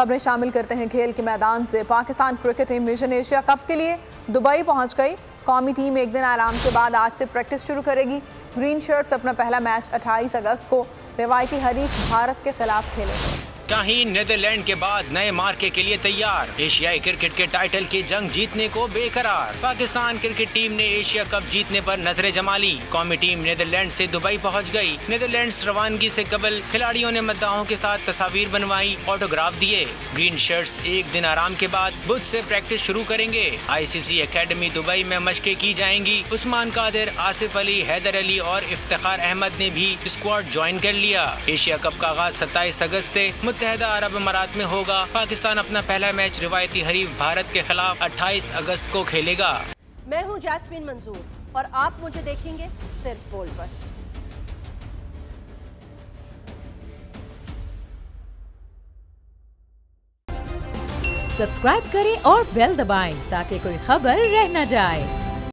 खबरें शामिल करते हैं खेल के मैदान से। Pakistan cricket team vision Asia cup के लिए दुबई पहुंच गई। कौमी टीम एक दिन आराम के बाद आज से प्रैक्टिस शुरू करेगी। ग्रीन शर्ट्स अपना पहला मैच 28 अगस्त को रिवायती हरीफ भारत के खिलाफ खेलेंगे। शाहीन नीदरलैंड के बाद नए मार्के के लिए तैयार। एशियाई क्रिकेट के टाइटल की जंग जीतने को बेकरार। पाकिस्तान क्रिकेट टीम ने एशिया कप जीतने पर नजरें जमा ली। कौमी टीम नीदरलैंड से दुबई पहुंच गई। नीदरलैंड्स रवानगी से कबल खिलाड़ियों ने मद्दाहों के साथ तस्वीर बनवाई, ऑटोग्राफ दिए। ग्रीन शर्ट्स एक दिन आराम के बाद बुध से प्रैक्टिस शुरू करेंगे। ICC एकेडमी दुबई में मशकें की जाएंगी। उस्मान कादिर, आसिफ अली, हैदर अली और इफ्तिखार अहमद ने भी स्क्वाड ज्वाइन कर लिया। एशिया कप का आगाज 27 अगस्त से मुत्तहदा अरब अमारात में होगा। पाकिस्तान अपना पहला मैच रिवायती हरीफ भारत के खिलाफ 28 अगस्त को खेलेगा। मैं हूं जैस्मीन मंजूर और आप मुझे देखेंगे सिर्फ बोल पर। सब्सक्राइब करें और बेल दबाएं ताकि कोई खबर रह न जाए।